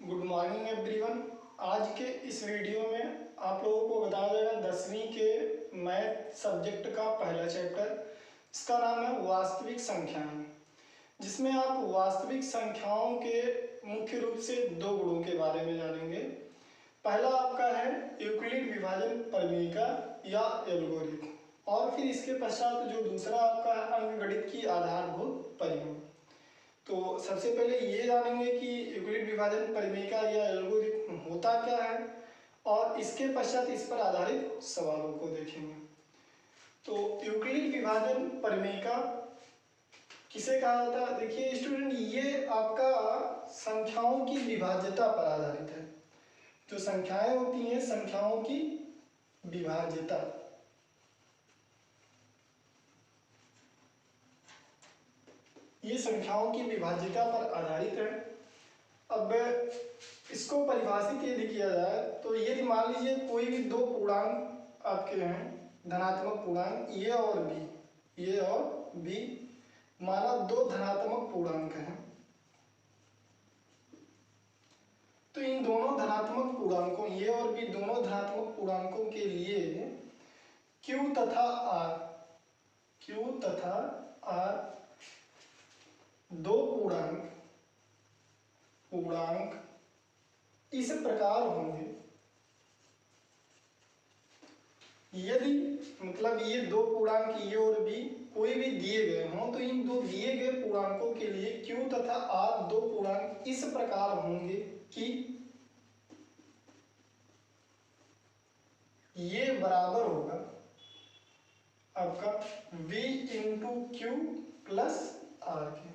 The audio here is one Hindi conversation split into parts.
Good morning everyone. आज के इस वीडियो में आप लोगों को बताया जाएगा 10वीं के मैथ सब्जेक्ट का पहला चैप्टर। इसका नाम है वास्तविक संख्याएं, जिसमें आप वास्तविक संख्याओं के मुख्य रूप से दो गुणों के बारे में जानेंगे। पहला आपका है यूक्लिड विभाजन प्रमेयिका या एल्गोरिथम, और फिर इसके पश्चात जो दूसरा आपका है अंकगणित की आधारभूत परिमेय। तो सबसे पहले ये जानेंगे कि यूक्लिड विभाजन प्रमेयिका या एल्गोरिथम होता क्या है, और इसके पश्चात इस पर आधारित सवालों को देखेंगे। तो यूक्लिड विभाजन प्रमेयिका किसे कहा जाता है? देखिए स्टूडेंट, ये आपका संख्याओं की विभाज्यता पर आधारित है। जो संख्याएं होती हैं, संख्याओं की विभाज्यता, ये संख्याओं की विभाज्यता पर आधारित है। अब इसको परिभाषित यदि किया जाए तो यदि मान लीजिए कोई भी दो पूर्णांक आपके हैं, धनात्मक पूर्णांक ए और बी, माना दो धनात्मक पूर्णांक हैं, तो इन दोनों धनात्मक पूर्णांकों ए और बी दोनों धनात्मक पूर्णांकों के लिए Q तथा R दो पूर्णांक इस प्रकार होंगे। यदि मतलब ये दो पूर्णांक ए और बी कोई भी दिए गए हों, तो इन दो दिए गए पूर्णांकों के लिए Q तथा R दो पूर्णांक इस प्रकार होंगे कि ये बराबर होगा आपका V into Q plus R के।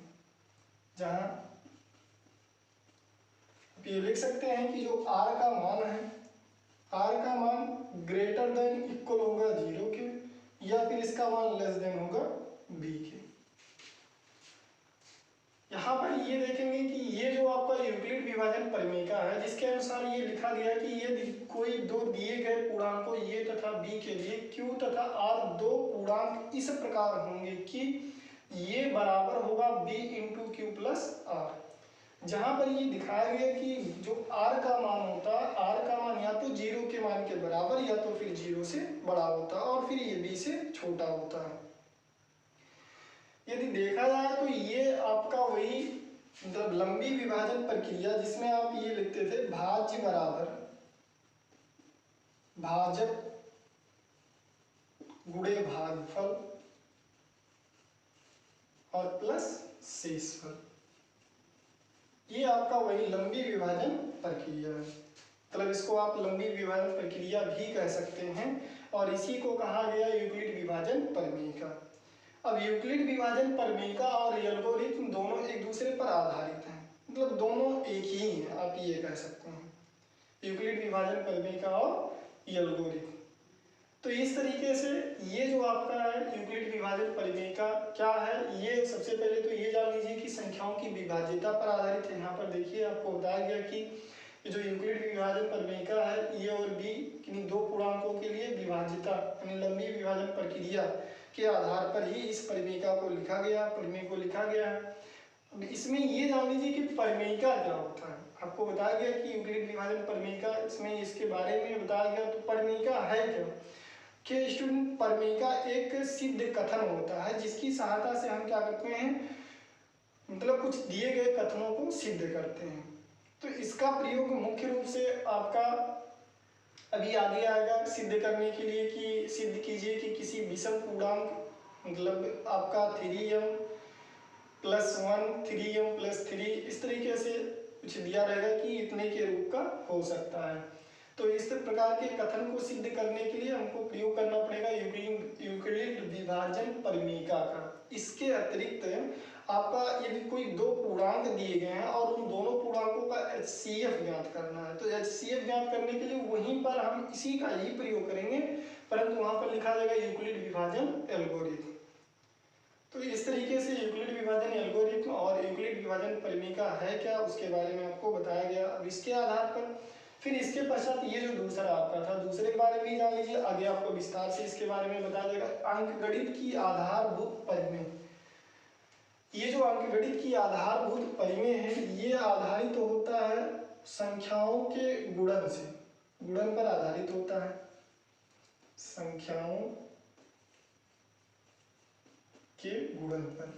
जहां ये लिख सकते हैं कि जो R का मान है, R का मान ग्रेटर देन इक्वल होगा 0 के, या फिर इसका मान लेस देन होगा B के। यहाँ पर ये देखेंगे कि ये जो आपका यूक्लिड विभाजन प्रमेयिका है, जिसके अनुसार ये लिखा गया है कि यदि कोई दो दिए गए पूर्णांकों ए तथा बी के लिए Q तथा R दो पूर्णांक इस प्रकार होंगे कि ये बराबर होगा B into Q plus R। जहां पर ये दिखाया गया कि जो R का मान होता है, R का मान या तो 0 के मान के बराबर या तो फिर 0 से बड़ा होता है, और फिर ये B से छोटा होता है। यदि देखा जाए तो ये आपका वही मतलब लंबी विभाजन प्रक्रिया, जिसमें आप ये लिखते थे भाज्य बराबर भाजक गुणे भागफल और प्लस शेषफल। ये आपका वही लंबी विभाजन प्रक्रिया है, मतलब इसको आप लंबी विभाजन प्रक्रिया भी कह सकते हैं, और इसी को कहा गया यूक्लिड विभाजन प्रमेयिका। अब यूक्लिड विभाजन प्रमेयिका और एल्गोरिथम दोनों एक दूसरे पर आधारित हैं, मतलब दोनों एक ही हैं, आप ये कह सकते हैं, यूक्लिड विभाजन प्रमेयिका और एल्गोरिथम। तो इस तरीके से ये जो आपका है यूक्लिड विभाजन प्रमेयिका क्या है, ये सबसे पहले तो ये जान लीजिए कि संख्याओं की विभाज्यता पर आधारित है। यहाँ पर देखिए आपको बताया गया कि जो यूक्लिड विभाजन प्रमेयिका है, ए और बी किन्हीं दो पूर्णांकों के लिए विभाज्यता यानी लंबी विभाजन प्रक्रिया के आधार पर ही इस प्रमेयिका को लिखा गया, प्रमेय को लिखा गया है। अब इसमें ये जान लीजिए कि प्रमेयिका क्या होता है। आपको बताया गया कि यूक्लिड विभाजन प्रमेयिका, इसमें इसके बारे में बताया गया। तो प्रमेयिका है क्या कि स्टूडेंट, प्रमेयिका एक सिद्ध कथन होता है, जिसकी सहायता से हम क्या करते हैं, मतलब कुछ दिए गए कथनों को सिद्ध करते हैं। तो इसका प्रयोग मुख्य रूप से आपका अभी आगे आएगा सिद्ध करने के लिए कि सिद्ध कीजिए कि किसी विषम पूर्णांक, मतलब आपका 3m प्लस 1 3m प्लस 3 इस तरीके से कुछ दिया रहेगा कि इतने के रूप का हो सकता है। तो इस प्रकार के कथन को सिद्ध करने के लिए हमको प्रयोग करना पड़ेगा यूक्लिड विभाजन प्रमेयिका का। इसके अतिरिक्त आपका यदि कोई दो पूर्णांक दिए गए हैं और उन दोनों पूर्णांकों का HCF ज्ञात करना है, तो HCF ज्ञात करने के लिए वहीं पर हम इसी का ही प्रयोग करेंगे, परंतु वहां पर लिखा जाएगा यूक्लिड विभाजन एल्गोरिथम। तो इस तरीके से यूक्लिड विभाजन एल्गोरिथम और यूक्लिड विभाजन प्रमेयिका है क्या, उसके बारे में आपको बताया गया। अब इसके आधार पर फिर इसके पश्चात ये जो दूसरा आपका था, दूसरे के बारे में जान लीजिए। आगे आपको विस्तार से इसके बारे में बताया जाएगा अंकगणित की आधारभूत परिमेय। ये जो अंकगणित की आधारभूत परिमेय है, ये आधारित होता है संख्याओं के गुणन से, गुणन पर आधारित होता है, संख्याओं के गुणन पर।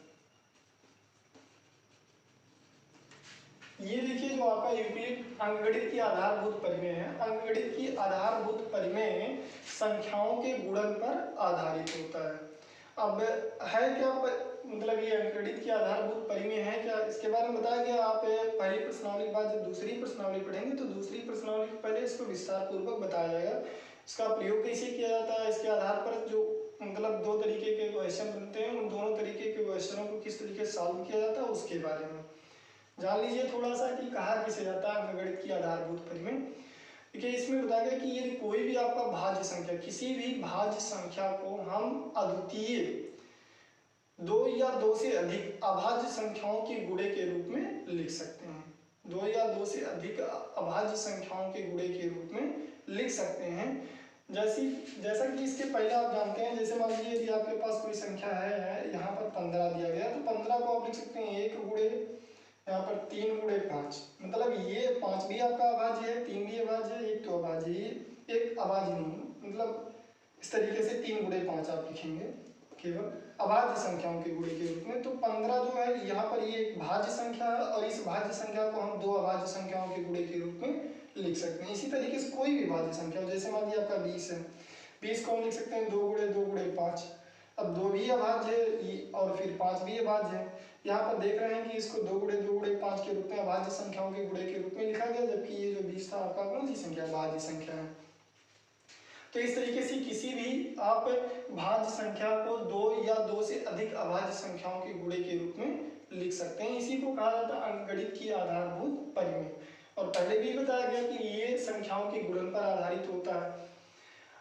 ये देखिए जो आपका यूक्लिड अंकगणित की आधारभूत परिमेय है, अंकगणित की आधारभूत परिमेय संख्याओं के गुणन पर आधारित होता है। अब है क्या मतलब ये अंकगणित की आधारभूत परिमेय है क्या, इसके बारे में बताया गया। आप पहली प्रश्नावली के बाद जब दूसरी प्रश्नावली पढ़ेंगे तो दूसरी प्रश्नावली के पहले इसको विस्तार पूर्वक बताया जाएगा, इसका प्रयोग कैसे किया जाता है, इसके आधार पर जो मतलब दो तरीके के क्वेश्चन बनते हैं, उन दोनों तरीके के क्वेश्चनों को किस तरीके से सॉल्व किया जाता है उसके बारे में जान लीजिए थोड़ा सा कि कहा किसे जाता है अंकगणित की आधारभूत परिमेय। देखिए इसमें बताया गया कि यदि कोई भी आपका भाज्य संख्या, किसी भी भाज्य संख्या को हम अद्वितीय दो या दो से अधिक अभाज्य संख्याओं के गुणे के रूप में लिख सकते हैं, दो या दो से अधिक अभाज्य संख्याओं के गुणे के रूप में लिख सकते हैं। जैसा कि इसके पहले आप जानते हैं, जैसे मान लीजिए यदि आपके पास कोई संख्या है, यहाँ पर 15 दिया गया, तो 15 को आप लिख सकते हैं 1 गुणे यहाँ पर 3 गुणे 5, मतलब ये 5 भी आपका अभाज्य है, 3 भी अभाज्य है, 1 तो अभाज्य है, एक अभाज्य नहीं, मतलब इस तरीके से 3 गुणे 5 आप लिखेंगे केवल अभाज्य संख्याओं के गुणे के रूप में। तो 15 जो है यहाँ पर ये एक भाज्य संख्या है और इस भाज्य संख्या को हम दो अभाज्य संख्याओं के गुणे के रूप में लिख सकते हैं। इसी तरीके से कोई भी भाज्य संख्या, जैसे मान लीजिए आपका 20 है, 20 को हम लिख सकते हैं 2 गुणे 5, अब 2 भी अभाज्य है और फिर 5 भी अभाज्य है। यहाँ पर देख रहे हैं कि इसको 2 गुणे 5 के रूप में अभाज्य संख्याओं के गुणे के रूप में लिखा गया, जबकि ये जो 20 था आपका कौन सी संख्या, भाज्य संख्या है। तो इस तरीके से किसी भी आप भाज्य संख्या को दो या दो से अधिक अभाज्य संख्याओं के गुणे के रूप में लिख सकते हैं। इसी को कहा जाता है अंकगणित की आधारभूत परिमेय। और पहले भी बताया गया कि ये संख्याओं के गुणन पर आधारित होता है।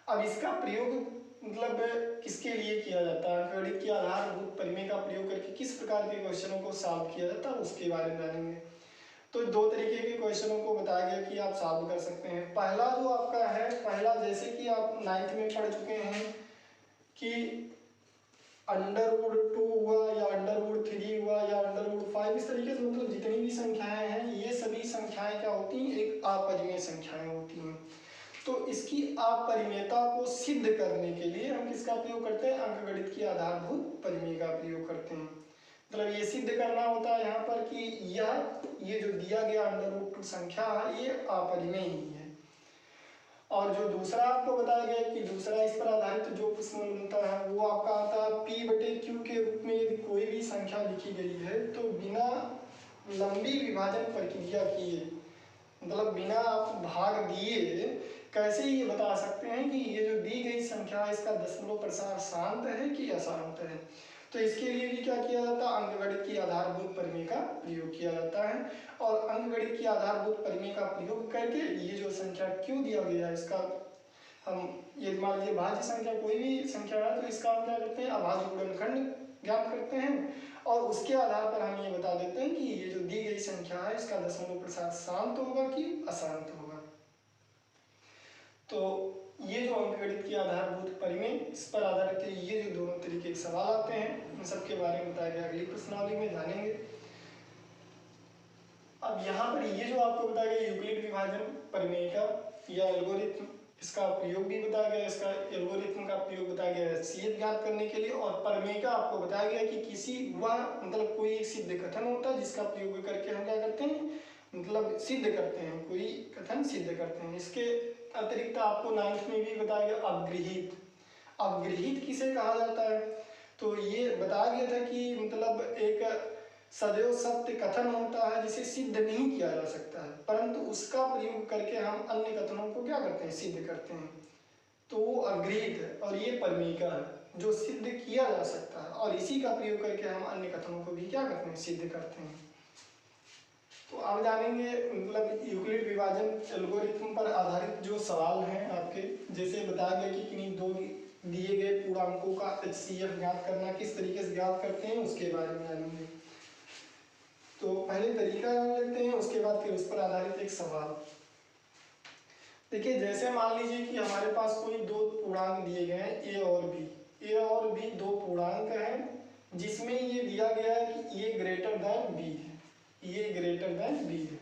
अब इसका प्रयोग मतलब किसके लिए किया जाता है, अंकगणित की आधारभूत परिमेय का प्रयोग करके किस प्रकार के क्वेश्चनों को सॉल्व किया जाता है उसके बारे में जानेंगे। तो दो तरीके के क्वेश्चनों को बताया गया कि आप सॉल्व कर सकते हैं। पहला जो आपका है, पहला जैसे कि आप 9th में पढ़ चुके हैं कि √2 हुआ या √3 हुआ या √5, इस तरीके से मतलब जितनी भी संख्याएं हैं ये सभी संख्याएं क्या होती हैं, एक अपरिमेय संख्याएं होती हैं। तो इसकी अपरिमेयता को सिद्ध करने के लिए हम किसका प्रयोग करते हैं, अंकगणित की आधारभूत परिमेय का प्रयोग करते हैं। मतलब ये सिद्ध करना होता है यहाँ पर कि ये जो दिया गया √2 संख्या है ये अपरिमेय ही है। और जो दूसरा आपको बताया गया कि दूसरा इस पर आधारित जो प्रश्न बनता है वो आपका आता है P/Q के रूप में। यदि कोई भी संख्या लिखी गई है तो बिना लंबी विभाजन प्रक्रिया किए, मतलब बिना आप भाग दिए कैसे ये बता सकते हैं कि ये जो दी गई संख्या है इसका दशमलव प्रसार शांत है कि अशांत है। तो इसके लिए भी क्या किया जाता है, अंकगणित की आधारभूत परिमेय का प्रयोग किया जाता है। और अंकगणित की आधारभूत परिमेय का प्रयोग करके ये जो संख्या क्यों दिया गया है इसका हम, ये मान लीजिए भाज्य संख्या कोई भी संख्या है तो इसका हम क्या करते हैं, अभाज्य गुणनखंड ज्ञात करते हैं और उसके आधार पर हम ये बता देते हैं कि ये जो दी गई संख्या है इसका दशमलव प्रसार शांत होगा कि अशांत होगा। तो ये जो अंकगणित की आधारभूत परिमेय, इस पर आधारित ये जो दोनों तरीके के सवाल आते हैं इन सब के बारे में बताया गया, अगली प्रश्नावली में जानेंगे। अब यहाँ पर ये जो आपको बताया गया यूक्लिड विभाजन परिमेय का या एल्गोरिथम, इसका प्रयोग भी बताया गया, इसका एल्गोरिथम का प्रयोग बताया गया HCF ज्ञात करने के लिए। और परिमेय का आपको बताया गया कि किसी वह मतलब कोई एक सिद्ध कथन होता है जिसका प्रयोग करके हम क्या करते हैं, मतलब सिद्ध करते हैं, कोई कथन सिद्ध करते हैं। इसके अतिरिक्त आपको 9th में भी बताया गया अपगृहीत। अपगृहीत किसे कहा जाता है, तो ये बताया गया था कि मतलब एक सदैव सत्य कथन होता है जिसे सिद्ध नहीं किया जा सकता है, परंतु उसका प्रयोग करके हम अन्य कथनों को क्या करते हैं, सिद्ध करते हैं। तो वो अपगृहीत है और ये परिमेय का है जो सिद्ध किया जा सकता है और इसी का प्रयोग करके हम अन्य कथनों को भी क्या करते हैं, सिद्ध करते हैं। तो अब जानेंगे मतलब यूक्लिड विभाजन एल्गोरिथम पर आधारित जो सवाल हैं आपके, जैसे बताया गया कि किन्हीं दो दिए गए पूर्णांकों का HCF ज्ञात करना, किस तरीके से ज्ञात करते हैं उसके बारे में जानेंगे। तो पहले तरीका जान लेते हैं, उसके बाद फिर उस पर आधारित एक सवाल। देखिए जैसे मान लीजिए कि हमारे पास कोई दो पूर्णांक दिए गए हैं A और B दो पूर्णांक हैं जिसमें ये दिया गया है कि A ग्रेटर देन B है, ये ग्रेटर देन B है।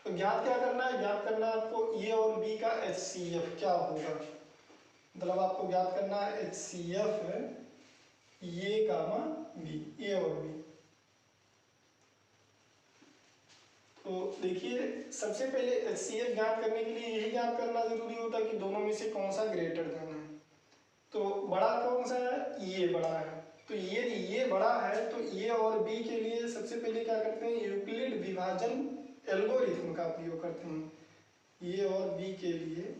तो ज्ञात क्या करना है, ज्ञात करना है आपको ए और बी का HCF क्या होगा, मतलब आपको ज्ञात करना है HCF ए कामा बी, ए और बी। तो देखिए सबसे पहले HCF ज्ञात करने के लिए यही ज्ञात करना जरूरी होता है कि दोनों में से कौन सा ग्रेटर देन है। तो बड़ा कौन सा है, ये बड़ा है। तो ये बड़ा है तो ए और बी के लिए सबसे पहले क्या करते हैं, यूक्लिड विभाजन एल्गोरिथ्म का प्रयोग करते हैं। ए और बी के लिए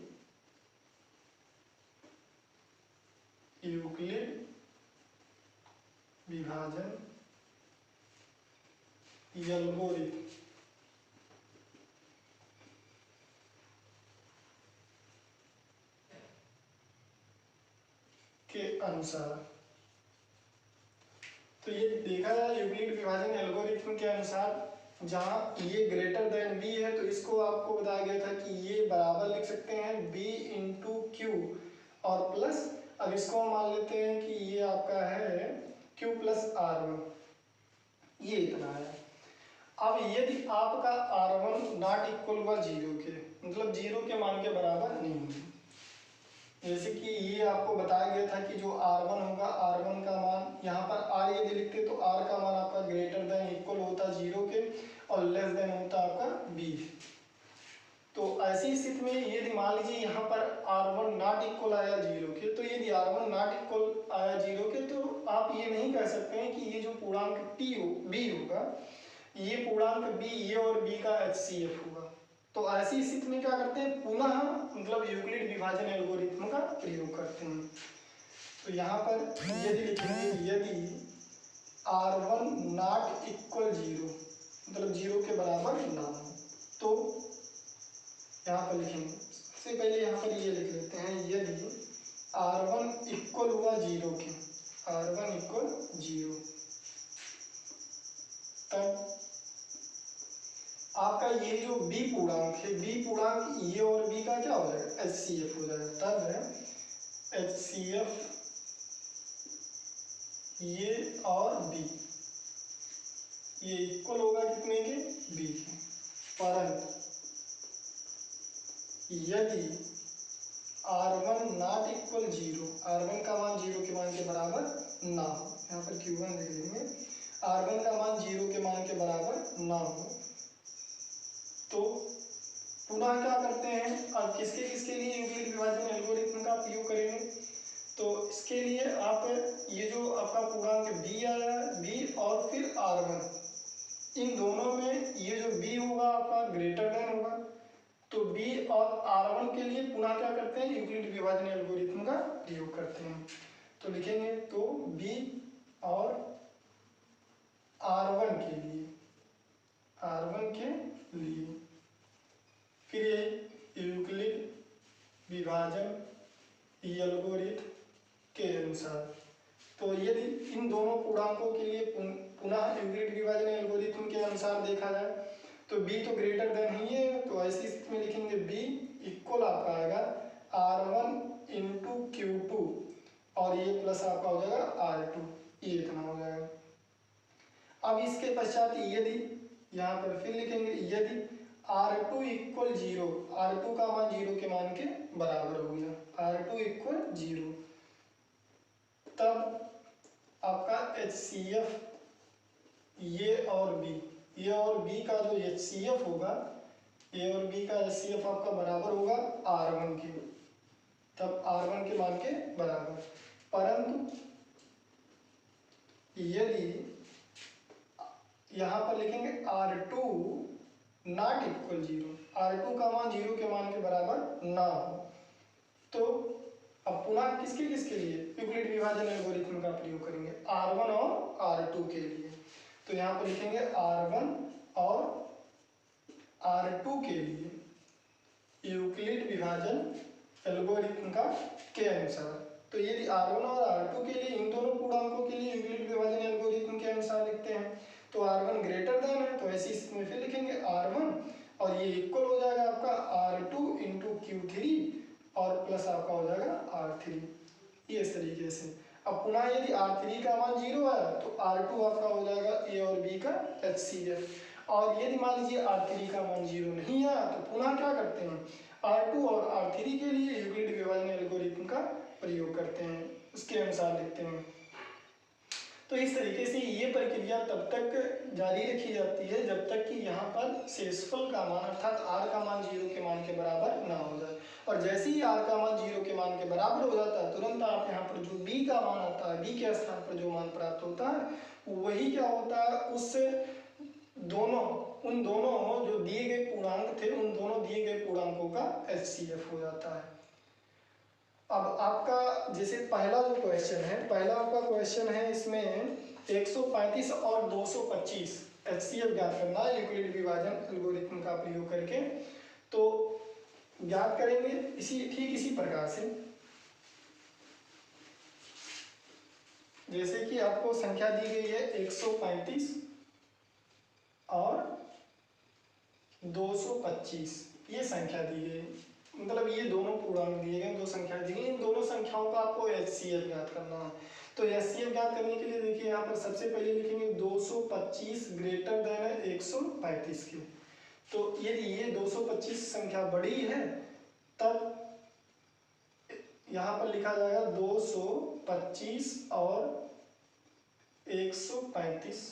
यूक्लिड विभाजन एल्गोरिथ्म के अनुसार, तो ये देखा जाए यूक्लिड विभाजन एल्गोरिथ्म के अनुसार जहाँ ये ग्रेटर देन बी है तो इसको आपको बताया गया था कि ये बराबर लिख सकते हैं b इंटू क्यू और प्लस, अब इसको हम मान लेते हैं कि ये आपका है q प्लस R1, ये इतना है। अब यदि आपका R1 नॉट इक्वल हुआ 0 के, मतलब 0 के मान के बराबर नहीं है, जैसे कि ये आपको बताया गया था कि जो R1 होगा, R1 का मान यहाँ पर R यदि लिखते तो R का मान आपका ग्रेटर देन इक्वल होता 0 के और लेस देन होता आपका B। तो ऐसी स्थिति में यदि मान लीजिए यहाँ पर R1 नॉट इक्वल आया 0 के, तो यदि R1 नॉट इक्वल आया 0 के तो आप ये नहीं कह सकते हैं कि ये जो पूर्णांक B होगा, ये पूर्णांक B ए और B का HCF होगा। तो ऐसी स्थिति में क्या करते हैं, पुनः मतलब यूक्लिड विभाजन एल्गोरिथ्म का प्रयोग करते हैं। तो यहाँ पर यदि लिखेंगे यदि R1 नॉट इक्वल 0, मतलब 0 के बराबर ना हो, तो यहाँ पर लिखेंगे सबसे पहले यहाँ पर ये लिख लेते हैं यदि R1 इक्वल हुआ 0 के, R1 इक्वल 0, तब आपका ये जो B पूर्णांक है, B पूर्णांक ए और B का क्या हो जाएगा, HCF हो जाएगा। तब है HCF ये और B ये इक्वल होगा कितने के, B के। परंतु यदि R1 नॉट इक्वल 0, R1 का मान 0 के मान के बराबर ना हो, यहाँ पर Q1 लिख लेंगे, R1 का मान 0 के मान के बराबर ना हो, तो पुनः क्या करते हैं, अब किसके किसके लिए यूक्लिड विभाजन एल्गोरिथ्म का प्रयोग करेंगे। तो इसके लिए आप ये जो आपका पूर्णांक B आया, B और फिर R1, इन दोनों में ये जो B होगा आपका ग्रेटर देन होगा, तो B और R1 के लिए पुनः क्या करते हैं, यूक्लिड विभाजन एल्गोरिथ्म का प्रयोग करते हैं। तो लिखेंगे तो B और R1 के लिए, R1 के लिए फिर ये यूक्लिड विभाजन एल्गोरिथ्म के अनुसार, तो यदि इन दोनों पूर्णांकों के लिए पुनः यूक्लिड विभाजन एल्गोरिथ्म के अनुसार देखा जाए तो B तो ग्रेटर देन ही है, तो ऐसी स्थिति में लिखेंगे B इक्वल आपका आएगा R1 इंटू Q2 और ये प्लस आपका हो जाएगा R2, ये इतना हो जाएगा। अब इसके पश्चात यदि यहाँ पर फिर लिखेंगे यदि R2 इक्वल 0, R2 का मान 0 के मान के बराबर हो गया, R2 इक्वल 0, तब आपका HCF ये और B का जो HCF होगा, A और B का HCF आपका बराबर होगा R1 के, तब R1 के मान के बराबर। परंतु यदि यहाँ पर लिखेंगे R2 नॉट इक्वल 0, R2 का मान 0 के मान के बराबर ना हो, तो अब पुनः किसके किसके लिए यूक्लिड विभाजन एल्गोरिथ्म का प्रयोग करेंगे, R1 और R2 के लिए। तो यहाँ पर लिखेंगे R1 और R2 के लिए यूक्लिड विभाजन एल्गोरिथ्म का के अनुसार। तो यदि R1 और R2 के लिए, इन दोनों पूर्णांकों के लिए यूक्लिड विभाजन एल्गोरिथ्म के अनुसार लिखते हैं, तो R1 ग्रेटर देन है, तो ऐसी स्थिति में फिर लिखेंगे R1 और ये इक्वल हो जाएगा आपका R2 इंटू Q3 और प्लस आपका हो जाएगा R3, ये इस तरीके से। अब पुनः यदि R3 का मान 0 है तो R2 आपका हो जाएगा A और B का HCF, और यदि मान लीजिए R3 का मान 0 नहीं आया तो पुनः क्या करते हैं, R2 और R3 के लिए यूक्लिड विभाजन एल्गोरिथम का प्रयोग करते हैं, उसके अनुसार लिखते हैं। तो इस तरीके से ये प्रक्रिया तब तक जारी रखी जाती है जब तक कि यहाँ पर शेषफल का मान अर्थात r का मान 0 के मान के बराबर ना हो जाए। और जैसे ही r का मान 0 के मान के बराबर हो जाता है तुरंत आप यहाँ पर जो b का मान आता है, b के स्थान पर जो मान प्राप्त होता है वही क्या होता है, उन दोनों जो दिए गए पूर्णांक थे उन दोनों दिए गए पूर्णांकों का HCF हो जाता है। अब आपका जैसे पहला जो क्वेश्चन है, पहला आपका क्वेश्चन है, इसमें 135 और 225 HCF ज्ञात करना है यूक्लिड विभाजन एल्गोरिथम का प्रयोग करके। तो ज्ञात करेंगे ठीक इसी प्रकार से, जैसे कि आपको संख्या दी गई है 135 और 225, ये संख्या दी गई, मतलब ये दोनों पूर्णांक दिए गए, दो संख्या दी गई, इन दोनों संख्याओं का आपको HCF ज्ञात करना है। तो HCF ज्ञात करने के लिए देखिए यहाँ पर सबसे पहले लिखेंगे 225 ग्रेटर देन है 135 के। तो यदि ये 225 संख्या बड़ी है तब यहाँ पर लिखा जाएगा 225 और 135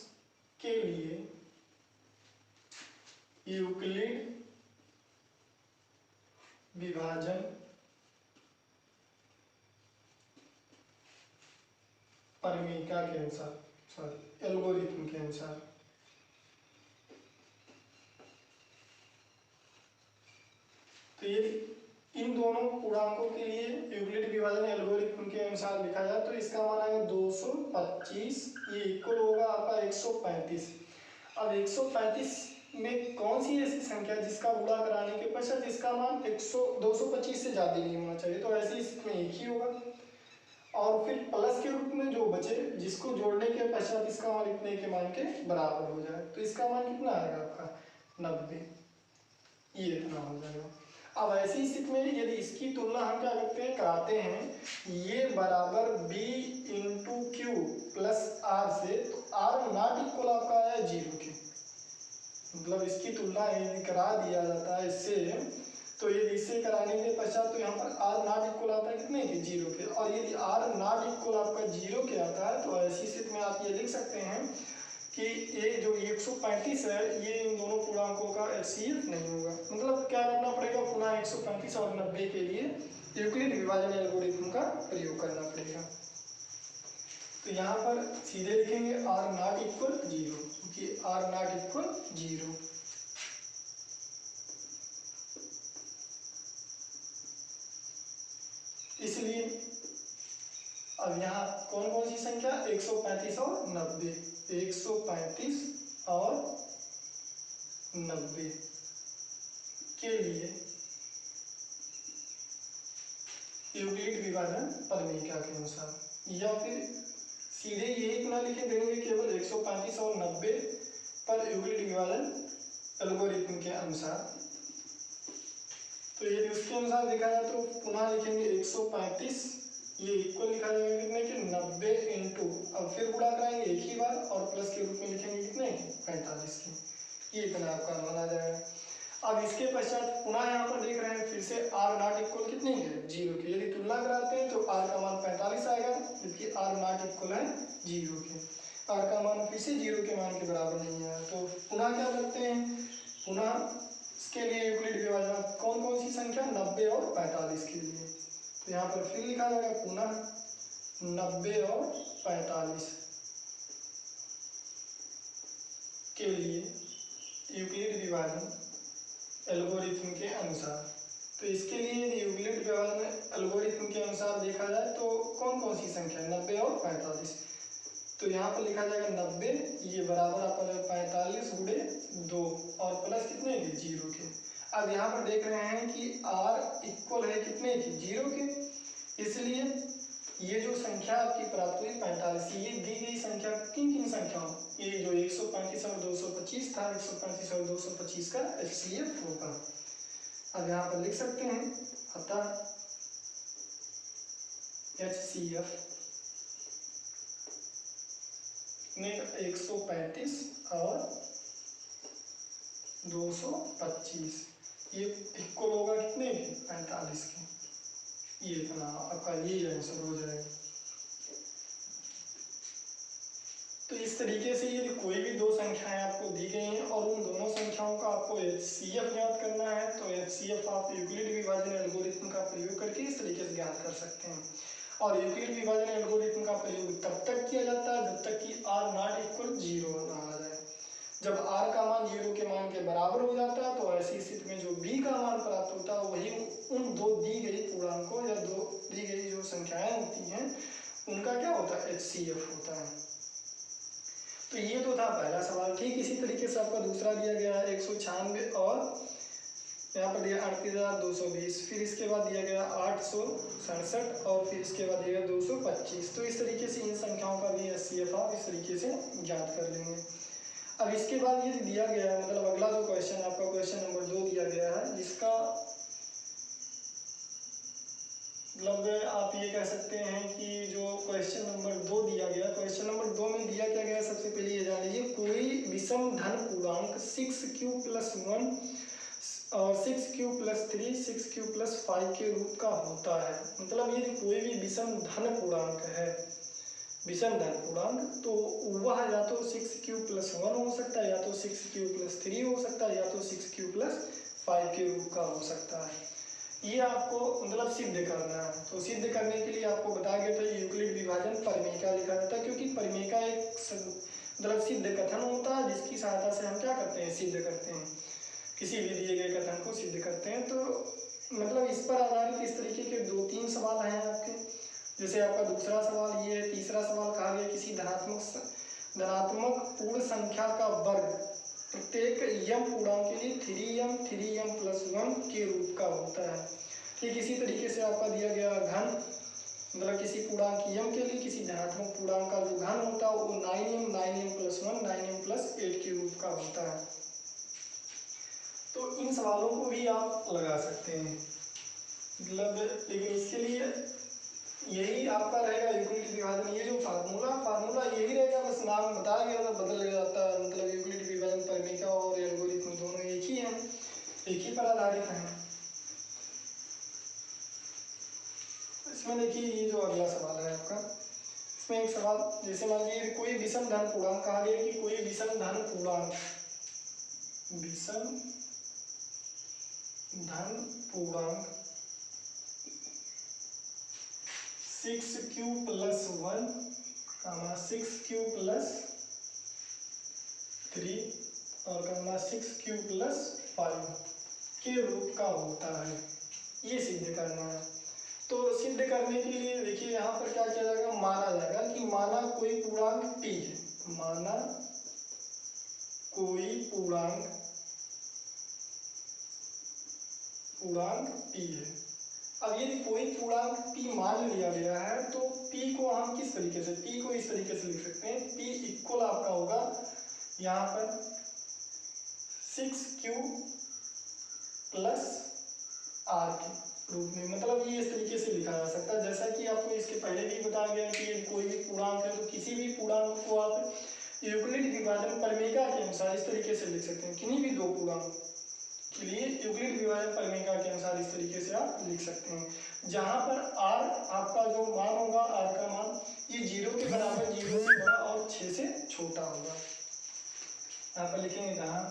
के लिए यूक्लिड विभाजन परिमेयिका के अनुसार, एल्गोरिथम के अनुसार। तो ये इन दोनों पूर्णांकों के लिए यूक्लिड विभाजन एल्गोरिथम के अनुसार लिखा जाए तो इसका मान आएगा 225, ये इक्वल होगा आपका 135। अब 135 में कौन सी ऐसी संख्या जिसका गुणा कराने के पश्चात इसका मान 225 से ज्यादा नहीं होना चाहिए, तो ऐसे इसमें एक ही होगा। और फिर प्लस के रूप में जो बचे जिसको जोड़ने के पश्चात इसका मान इतने के मान के बराबर हो जाए, तो इसका मान कितना आएगा आपका 90, ये इतना हो जाएगा। अब ऐसी स्थिति में यदि इसकी तुलना हम क्या करते हैं, कराते हैं, ये बराबर b into Q plus R से, तो r नॉट इक्वल आपका आया 0 के, मतलब इसकी तुलना यदि करा दिया जाता है इससे, तो यदि इससे कराने के पश्चात तो यहाँ पर r नॉट इक्वल आता है कितने के 0 के, और यदि r नॉट इक्वल आपका 0 के आता है तो ऐसी स्थिति में आप ये लिख सकते हैं कि ये जो 135 है ये इन दोनों पूर्णांकों का HCF नहीं होगा। मतलब क्या करना पड़ेगा, पुनः 135 और 90 के लिए यूक्लिड विभाजन एल्गोरिथम का प्रयोग करना पड़ेगा। तो यहाँ पर सीधे लिखेंगे r नॉट इक्वल 0, क्योंकि r नॉट इक्वल 0। इसलिए अब यहाँ कौन कौन सी संख्या, 135 और 90, 135 और 90 के लिए यूक्लिड विभाजन परिमेयिका के अनुसार, या फिर सीधे यही पुनः लिखे देंगे केवल 135 और 90 पर यूक्लिड विभाजन एल्गोरिथम के अनुसार। तो यदि उसके अनुसार देखा जाए तो पुनः लिखेंगे 135, ये इक्वल लिखा जाएगा कितने के 90 इंटू, अब फिर गुणा कराएंगे एक ही बार और प्लस के रूप में लिखेंगे कितने के 45 के, ये इतना आपका मान आ जाएगा। अब इसके पश्चात पुनः यहाँ पर देख रहे हैं फिर से r नॉट इक्वल कितने के 0 के, यदि तुलना कराते हैं तो r का मान 45 आएगा, जबकि r नॉट इक्वल है 0 के, r का मान फिर से 0 के मान के बराबर नहीं है। तो पुनः क्या करते हैं, पुनः इसके लिए यूक्लिड विभाजन कौन कौन सी संख्या, 90 और 45 के लिए, तो यहाँ पर फिर लिखा जाएगा पुनः 90 और 45 के लिए यूक्लिड विभाजन एल्गोरिथम के अनुसार। तो इसके लिए यूक्लिड विभाजन एल्गोरिथम के अनुसार देखा जाए तो कौन कौन सी संख्या, 90 और 45, तो यहाँ पर लिखा जाएगा 90, ये बराबर आपका 45 गुणे 2 और प्लस कितने के 0 के। अब यहाँ पर देख रहे हैं कि r इक्वल है कितने के 0 के, इसलिए ये जो संख्या आपकी प्राप्त हुई 45, ये दी गई संख्या किन किन संख्याओं, ये जो 135 और 225 था, 135 और 225 का HCF होगा। अब यहाँ पर लिख सकते हैं, अतः HCF में 135 और 225, ये इक्वल होगा कितने के 45 के। ये इतना आपका ये आंसर हो जाएगा। तो इस तरीके से यदि कोई भी दो संख्याएं आपको दी गई हैं और उन दोनों संख्याओं का आपको HCF ज्ञात करना है तो HCF आप यूक्लिड विभाजन एल्गोरिथम का प्रयोग करके इस तरीके से ज्ञात कर सकते हैं। और यूक्लिड विभाजन एल्गोरिथम का प्रयोग तब तक किया जाता है जब तक कि R नॉट इक्वल 0 ना आ जाए। जब R का मान 0 के मान के बराबर हो जाता है तो ऐसी स्थिति में जो B का मान प्राप्त होता है वही उन दो दी गई पूर्णांकों या दो दी गई जो संख्याएं होती हैं उनका क्या होता है HCF होता है। तो ये तो था पहला सवाल। ठीक इसी तरीके से आपका दूसरा दिया गया है 196 और यहाँ पर दिया 38,220, फिर इसके बाद दिया गया 867 और फिर इसके बाद दिया गया 225। तो इस तरीके से इन संख्याओं का भी HCF आप इस तरीके से ज्ञात कर लेंगे। अब इसके बाद ये दिया गया है मतलब अगला जो क्वेश्चन आपका क्वेश्चन नंबर 2 दिया गया है जिसका मतलब आप ये कह सकते हैं कि जो क्वेश्चन नंबर 2 दिया गया, क्वेश्चन नंबर 2 में दिया क्या गया सबसे पहले ये जान लीजिए। कोई विषम धन पूर्णांक 6q + 1 और 6q + 3 6q + 5 के रूप का होता है। मतलब यदि कोई भी विषम धन पूर्णांक है, विषम धन पूर्णांक, तो वह या तो 6q + 1 हो सकता है या तो 6q + 3 हो सकता है या तो 6q + 5 के रूप का हो सकता है। ये आपको मतलब सिद्ध करना है। तो सिद्ध करने के लिए आपको बताया गया था यूक्लिड विभाजन परिमेय लिखा जाता है, क्योंकि परिमेय एक मतलब सिद्ध कथन होता है जिसकी सहायता से हम क्या करते हैं सिद्ध करते हैं, किसी भी दिए गए कथन को सिद्ध करते हैं। तो मतलब इस पर आधारित इस तरीके के 2-3 सवाल हैं आपके। जैसे आपका दूसरा सवाल ये है, तीसरा सवाल कहा गया किसी धनात्मक पूर्ण संख्या का वर्ग प्रत्येक यम पूर्णांक के लिए 3m + 1 के रूप का होता है। ठीक इसी तरीके से आपका दिया गया घन मतलब किसी पूर्णांक यम के लिए किसी धनात्मक पूर्णांक का जो घन होता है वो 9m + 1 9m + 8 के रूप का होता है। तो इन सवालों को भी आप लगा सकते हैं मतलब, लेकिन इसके लिए यही आपका रहेगा यूक्लिड विभाजन। ये जो फार्मूला यही रहेगा, बस नाम बताया गया था बदल जाता है। मतलब यूक्लिड विभाजन परिमेय और एल्गोरिथम दोनों एक ही हैं, एक ही पर आधारित हैं। इसमें देखिए ये जो अगला सवाल है आपका, इसमें एक सवाल जैसे मान लीजिए कोई विषम धन पूर्णांक कहा गया कि कोई विषम धन पूर्णांक 6q + 1, 6q + 3 और 6q + 5 के रूप का होता है। ये सिद्ध करना है। तो सिद्ध करने के लिए देखिए यहाँ पर क्या किया जाएगा, माना जाएगा कि माना कोई पूर्णांक p है, माना कोई पूर्णांक p है। अब यदि कोई पूर्णांक p मान लिया गया है तो p को हम किस तरीके से, p को इस तरीके से लिख सकते हैं, p इक्वल आपका होगा यहाँ पर 6q + r के रूप में। मतलब ये इस तरीके से लिखा जा सकता है जैसा कि आपको इसके पहले भी बताया गया कि यदि कोई भी पूर्णांक है तो किसी भी पूर्णांक को आप यूक्लिड विभाजन परिमेय के अनुसार इस तरीके से लिख सकते हैं। किन्हीं भी दो पूर्णांक के लिए यूक्लिड विभाजन परिमेय के अनुसार इस तरीके से आप लिख सकते हैं, जहां पर r आपका जो मान होगा, r का मान ये 0 के बराबर, 0 से बड़ा और 6 से छोटा होगा। यहाँ पर लिखेंगे जहां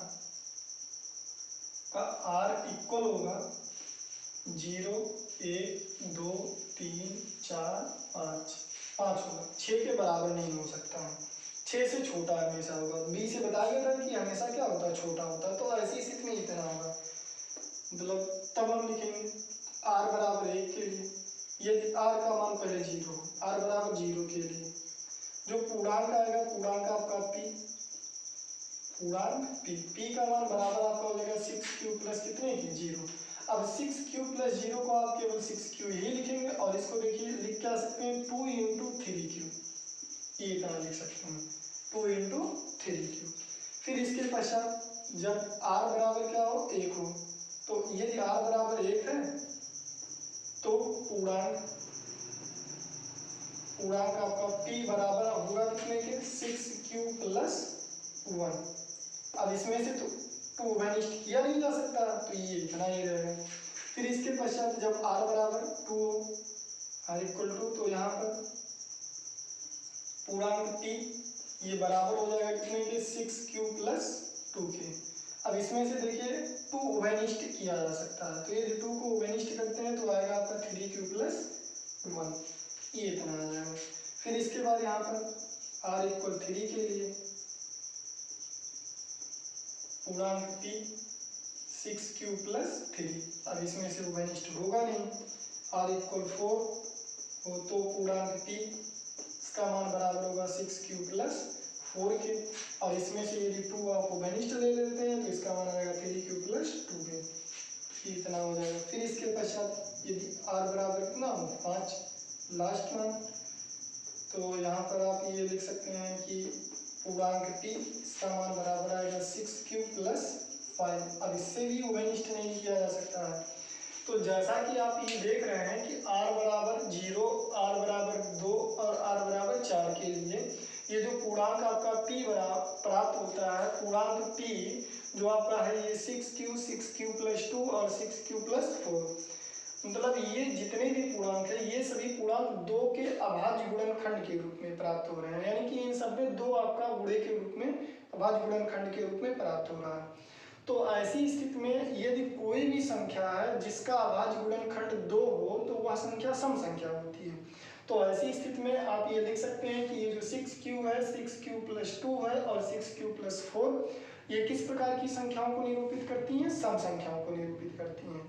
का r इक्वल होगा 0 1 2 3 4 5 होगा, 6 के बराबर नहीं हो सकता है, 6 से छोटा हमेशा होगा। b से बताया गया था कि हमेशा क्या होता है, छोटा होता है। तो ऐसी स्थिति में इतना होगा, मतलब तब हम लिखेंगे r = 1 के लिए यदि r का मान पहले 0 हो, r = 0 के लिए जो पूर्णांक आएगा, पूर्णांक आपका p का मान बराबर आपका हो जाएगा 6q + कितने की 0। अब 6q + 0 को आप केवल 6q ही लिखेंगे और इसको देखिए लिख क्या सकते हैं 2 × 3q, ये इतना लिख सकते हैं 2 × 3q। फिर इसके पश्चात जब r बराबर क्या हो 1 हो, तो यदि r बराबर 1 है तो पूर्णांक आपका p बराबर होगा कितने के 6q + 1। अब इसमें से तो टू उभयनिष्ठ किया नहीं जा सकता, तो ये इतना ही रहेगा। फिर इसके पश्चात जब r बराबर 2 r इक्वल टू, तो यहाँ पर पूर्णांक t ये बराबर हो जाएगा कितने के 6q प्लस 2 के। अब इसमें से देखिए 2 उभयनिष्ठ किया जा सकता है, तो यदि 2 को उभयनिष्ठ करते हैं तो आएगा आपका 3q प्लस 1, ये इतना आ जाएगा। फिर इसके बाद यहाँ पर r इक्वल 3 के लिए पूर्णांक t 6q प्लस 3, अब इसमें से उभयनिष्ठ होगा नहीं। r इक्वल 4 हो तो पूर्णांक t इसका मान बराबर होगा 6q प्लस 4 के, और इसमें से यदि 2 आप उभयनिष्ठ ले लेते हैं तो इसका मान आएगा 3q प्लस 2 के, इतना हो जाएगा। फिर इसके पश्चात यदि r बराबर कितना हो 5 लास्ट मान, तो यहाँ पर आप ये लिख सकते हैं कि पूर्णांक t इसका मान बराबर आएगा 6q प्लस 5। अब इससे भी उभयनिष्ठ नहीं किया जा सकता है। तो जैसा कि आप ये देख रहे हैं कि r बराबर 0, r बराबर 2 और r बराबर 4 के लिए ये जो पूर्णांक आपका p प्राप्त होता है, पूर्णांक p जो आपका है ये 6q प्लस 2 और 6q प्लस 4, मतलब ये जितने भी पूर्णांक है ये सभी पूर्णांक 2 के अभाज्य गुणनखंड के रूप में प्राप्त हो रहे हैं, यानी कि इन सब में 2 आपका गुणे के रूप में अभाज्य गुणनखंड के रूप में प्राप्त हो रहा है। तो ऐसी स्थिति में यदि कोई भी संख्या है जिसका अभाज्य गुणनखंड 2 हो तो वह संख्या सम संख्या होती है। तो ऐसी स्थिति में आप ये लिख सकते हैं कि ये जो 6q है 6q प्लस 2 है और 6q प्लस 4 ये किस प्रकार की संख्याओं को निरूपित करती हैं, सम संख्याओं को निरूपित करती हैं।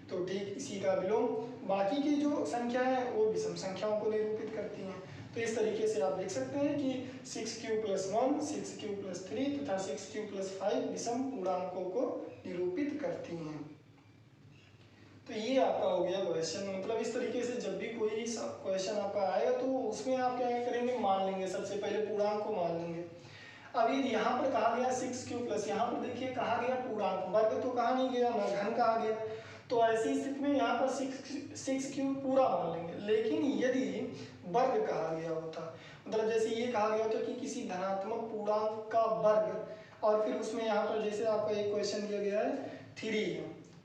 तो ठीक इसी का विलोम बाकी की जो संख्या है वो विषम संख्याओं को निरूपित करती हैं। तो इस तरीके से आप देख सकते हैं कि 6q प्लस 1, 6q प्लस 3 तथा 6q प्लस 5 विषम पूर्णांकों को निरूपित करती हैं। तो ये आपका हो गया क्वेश्चन। मतलब इस तरीके से जब भी कोई क्वेश्चन आपका आएगा तो उसमें आप क्या करेंगे, मान लेंगे, सबसे पहले पूर्णांक को मान लेंगे। अब ये यहाँ पर कहा गया 6q प्लस, यहाँ पर देखिए कहा गया पूर्णांक, वर्ग तो कहा नहीं गया, ना घन कहा गया। तो ऐसी स्थिति में यहाँ पर 6q पूरा मान लेंगे। लेकिन यदि वर्ग कहा गया होता, मतलब जैसे ये कहा गया होता कि किसी धनात्मक पूर्णांक का वर्ग, और फिर उसमें यहाँ पर जैसे आपका एक क्वेश्चन दिया गया है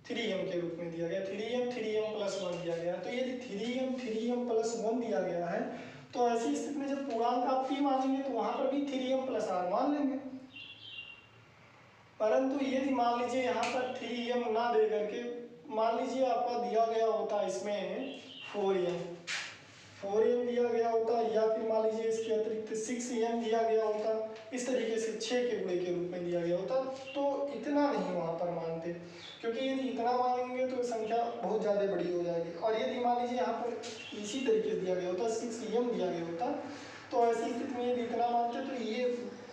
3m के रूप में दिया गया, 3m प्लस 1 दिया गया। तो यदि 3m प्लस 1 दिया गया है तो ऐसी स्थिति में जब पूर्णांक आप p मानेंगे तो वहां पर भी 3m प्लस r मान लेंगे। परंतु यदि मान लीजिए यहाँ पर 3m ना दे करके मान लीजिए आपका दिया गया होता इसमें 4m दिया गया होता, या फिर मान लीजिए इसके अतिरिक्त 6m दिया गया होता, इस तरीके से 6 के गुणे के रूप में दिया गया होता, तो इतना नहीं वहाँ पर मानते, क्योंकि यदि इतना मानेंगे तो संख्या बहुत ज़्यादा बड़ी हो जाएगी। और यदि मान लीजिए यहाँ पर इसी तरीके से दिया गया होता, 6m दिया गया होता, तो ऐसी स्थिति में यदि इतना मानते तो ये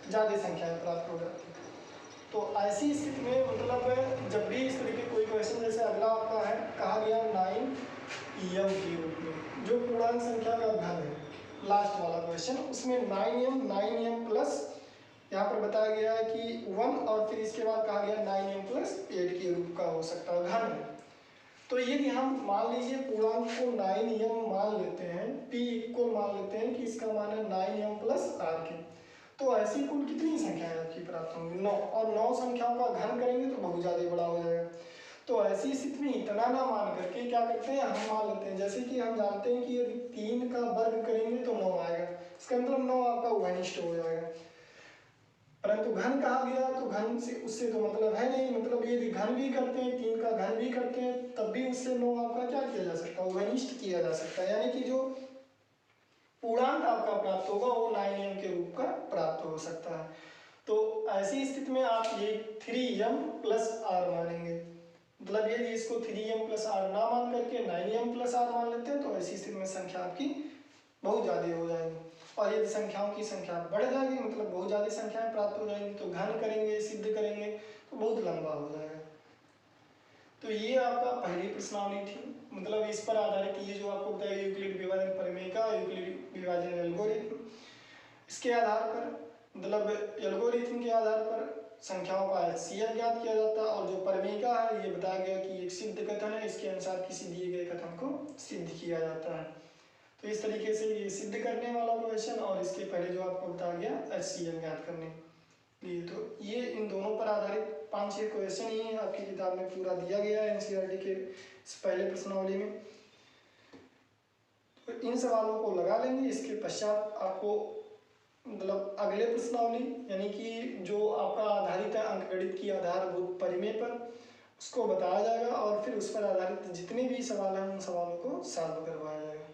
ज़्यादा संख्याएँ प्राप्त हो जाती। तो ऐसी स्थिति में मतलब जब भी इस तरीके कोई क्वेश्चन, जैसे अगला आपका है कहा गया 9m के रूप में, जो पूर्णांक संख्या का घन है, लास्ट वाला क्वेश्चन, उसमें 9m प्लस यहाँ पर बताया गया है कि 1, और फिर इसके बाद कहा गया 9m प्लस 8 के रूप का हो सकता है, घन है। तो यदि हम मान लीजिए पूर्णांक को 9m मान लेते हैं, p इक्वल मान लेते हैं कि इसका मान है 9m प्लस r के, तो ऐसी कुल कितनी संख्याएं आपकी प्राप्त होंगी, 9, और 9 संख्याओं का घन करेंगे तो बहुत ज़्यादा बड़ा हो जाएगा। तो ऐसी स्थिति में इतना ना मान करके क्या करते हैं, हम मान लेते हैं, जैसे कि हम जानते हैं कि यदि 3 का वर्ग करेंगे तो 9 आएगा, इसका मतलब 9 आपका उभयनिष्ठ हो जाएगा। परंतु घन कहा गया तो घन से उससे तो मतलब है नहीं, मतलब यदि घन भी करते हैं, 3 का घन भी करते हैं, तब भी उससे 9 आपका क्या किया जा सकता है, उभयनिष्ठ किया जा सकता है, यानी कि जो पूर्णांक आपका प्राप्त होगा वो 9m के रूप का प्राप्त हो सकता है। तो ऐसी स्थिति में आप ये 3m प्लस r मानेंगे, मतलब यदि इसको 3m प्लस r ना मान करके 9m प्लस r मान लेते हैं तो ऐसी स्थिति में संख्या आपकी बहुत ज़्यादा हो जाएगी। और यदि संख्याओं की संख्या बढ़ जाएगी, मतलब बहुत ज़्यादा संख्याएं प्राप्त हो जाएंगी, तो घन करेंगे, सिद्ध करेंगे तो बहुत लंबा हो जाएगा। तो ये आपका पहली प्रश्नावली थी, मतलब इस पर आधारित ये जो आपको बताया यूक्लिड विभाजन प्रमेय का यूक्लिड विभाजन एल्गोरिथम, इसके आधार पर मतलब एल्गोरिथम के आधार पर संख्याओं का HCF ज्ञात किया जाता है, और जो प्रमेयिका है ये बताया गया कि एक सिद्ध कथन है, इसके अनुसार किसी दिए गए कथन को सिद्ध किया जाता है। तो इस तरीके से ये सिद्ध करने वाला क्वेश्चन, और इसके पहले जो आपको बताया गया HCF ज्ञात करने ये इन दोनों पर आधारित 5-6 क्वेश्चन ही आपकी किताब में पूरा दिया गया है एनसीईआरटी के इस पहले प्रश्नावली में। तो इन सवालों को लगा लेंगे। इसके पश्चात आपको मतलब अगले प्रश्नावली यानी कि जो आपका आधारित है अंकगणित की आधारभूत परिमेय पर, उसको बताया जाएगा और फिर उस पर आधारित जितने भी सवाल हैं उन सवालों को सॉल्व करवाया जाएगा।